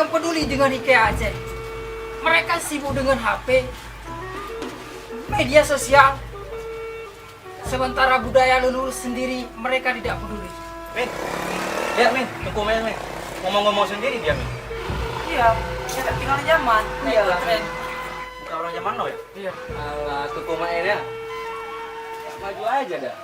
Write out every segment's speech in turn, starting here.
yang peduli dengan Hikayat Aceh. Mereka sibuk dengan HP, media sosial. Sementara budaya leluhur sendiri mereka tidak peduli. Min, lihat Min, tunggu Min. Ngomong-ngomong sendiri dia Min. Iya, kita tinggal zaman. Iya, Min. Bukan orang zaman now ya? Iya. Alah, tunggu main ya. Maju aja dah.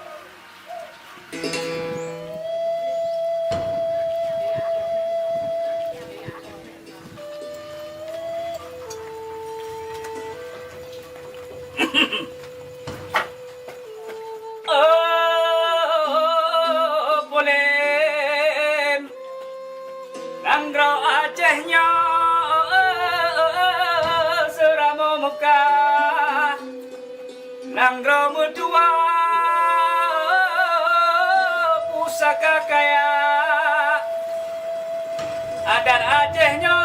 Nanggro Acehnya serama Mekah, Nanggro Medua pusaka kaya, adat Acehnya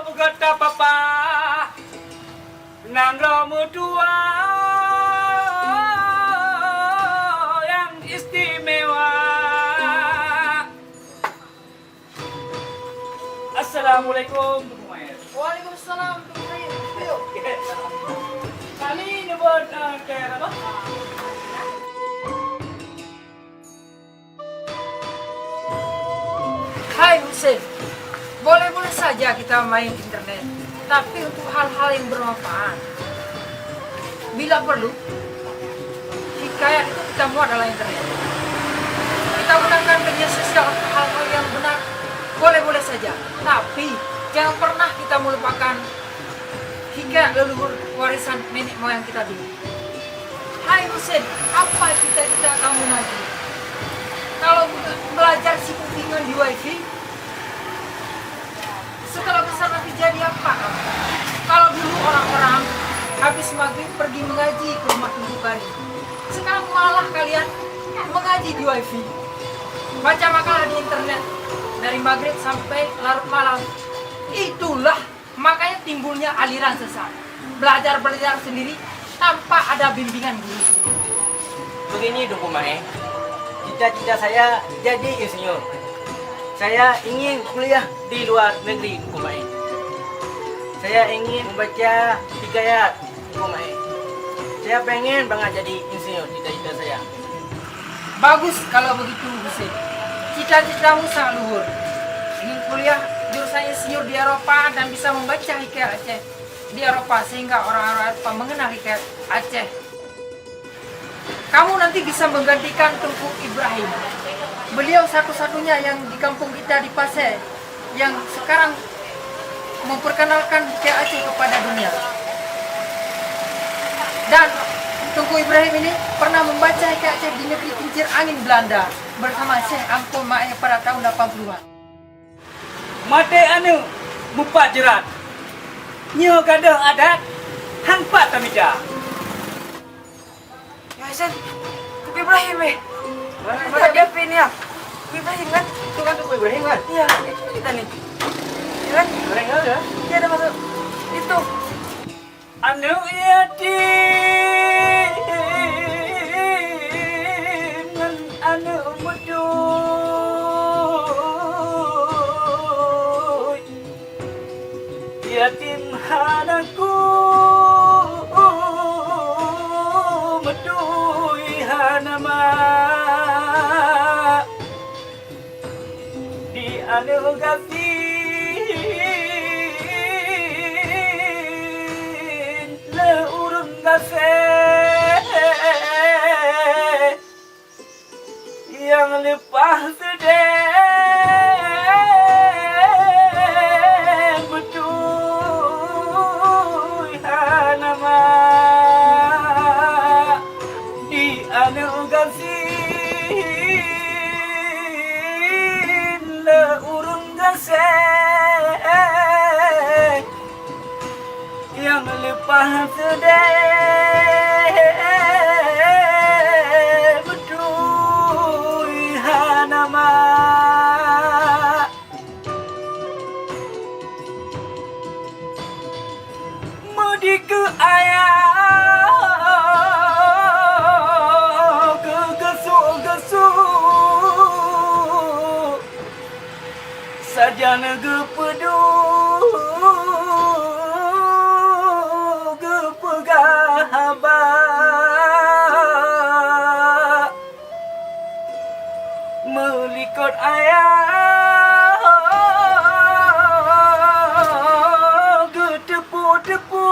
begata papa, Nanggro Medua yang istimewa. Assalamualaikum. Waalaikumsalam. Yuk. Kali ini buat kayak apa? Hai Husin, boleh-boleh saja kita main internet, tapi untuk hal-hal yang bermanfaat. Bila perlu, hikayat itu kita muat adalah internet. Kita gunakan media sosial untuk hal-hal yang benar, boleh-boleh saja. Tapi jangan pernah kita melupakan hikayat leluhur warisan nenek moyang kita dulu. Hai Husin, apa cita-cita kamu nanti? Kalau belajar sibuk dengan di wifi, setelah besar nanti jadi apa kamu? Kalau dulu orang-orang habis maghrib pergi mengaji ke rumah Tugu Kari, sekarang malah kalian mengaji di wifi, baca makalah di internet dari maghrib sampai larut malam. Itulah makanya timbulnya aliran sesat, belajar sendiri tanpa ada bimbingan guru. Begini Duku Mae, cita-cita saya jadi insinyur. Saya ingin kuliah di luar negeri Duku Mae. Saya ingin membaca hikayat Duku Mae. Saya pengen banget jadi insinyur, cita-cita saya. Bagus kalau begitu Husin. Cita-citamu sangat luhur. Ingin kuliah jurusan insinyur di Eropa dan bisa membaca hikayat Aceh di Eropa sehingga orang-orang Eropa mengenal hikayat Aceh. Kamu nanti bisa menggantikan Tengku Ibrahim. Beliau satu-satunya yang di kampung kita di Pasir yang sekarang memperkenalkan hikayat Aceh kepada dunia. Dan Tengku Ibrahim ini pernah membaca hikayat Aceh di negeri kincir angin Belanda bersama Syekh Ampun Mae pada tahun 80-an. Mate anu mupat jerat. Nyo gadah adat hampa tamida. Ya Sen, Tengku Ibrahim Mana dia pin ya. Tengku Ibrahim kan? Itu kan Duku Ibrahim kan? Iya, kita nih. Ya kan? Ibrahim ya? Dia ada masuk itu. Anu yatim ngan anu muduy, yatim hanaku muduy hanama di anu gafin le urun gafe yang lepas sedih betul nama di anu gafin le urun gafe yang lepas sedih betul nama mudi ke ayah ke gesuk-gesuk dan gepedu gepegahaba melikut ayah getepu-tepu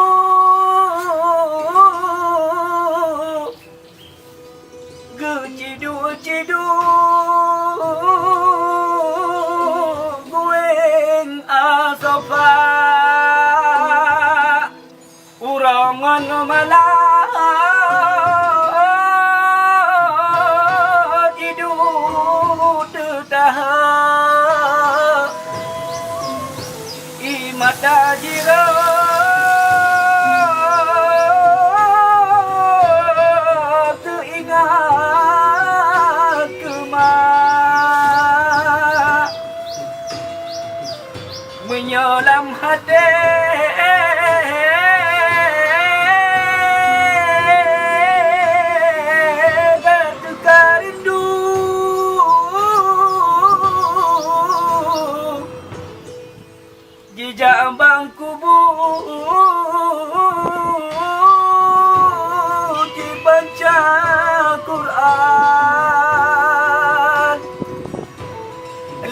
gecidu-cidu gueng asofa urangan malah tidur tetah imata jira teringat kemak menyelam hati bertukar rindu jejak kubur dibaca Quran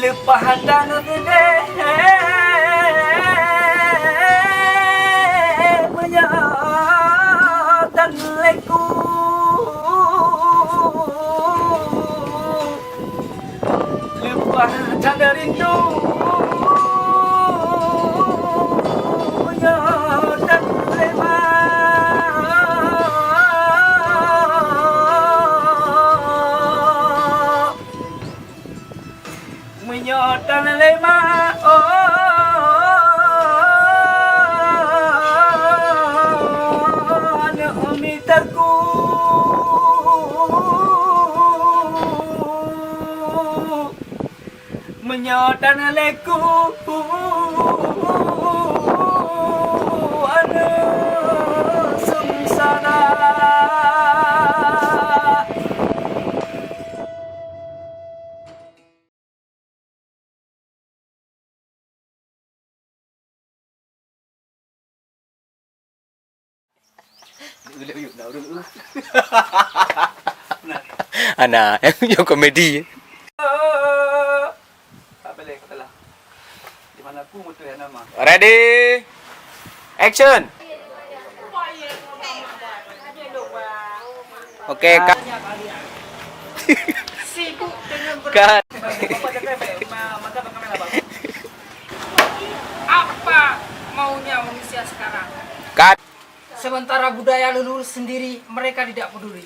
lepas dan menyatan leku lepas dan rindu menyatan lema menyatan lema anak umitaku menyatan leku anak sengsara Anak yang komedi. tak boleh kata lah di mana aku mutu yang nama Ready? Action. Oke, Kak. Sibuk dengan Cut. apa maunya manusia sekarang. Cut. Sementara budaya leluhur sendiri mereka tidak peduli.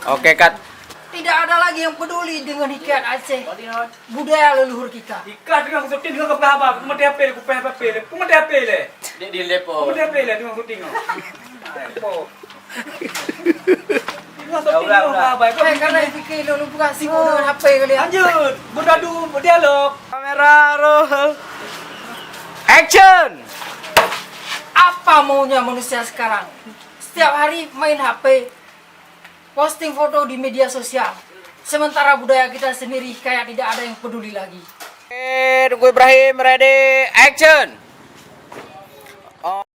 Oke, cut. Tidak ada lagi yang peduli dengan hikayat Aceh, budaya leluhur kita. ikat dengan syuting dengan apa aku mesti apel aku pengen apel aku mesti apel le Di lepo. aku mesti apel le dengan syuting apa dengan syuting dengan apa aku Karena fikir leluhur bukan sibuk dengan HP kalian. lanjut beradu berdialog Kamera roll. Action. Apa maunya manusia sekarang? Setiap hari main HP, posting foto di media sosial. Sementara budaya kita sendiri kayak tidak ada yang peduli lagi. Oke, tunggu Ibrahim. Ready? Action.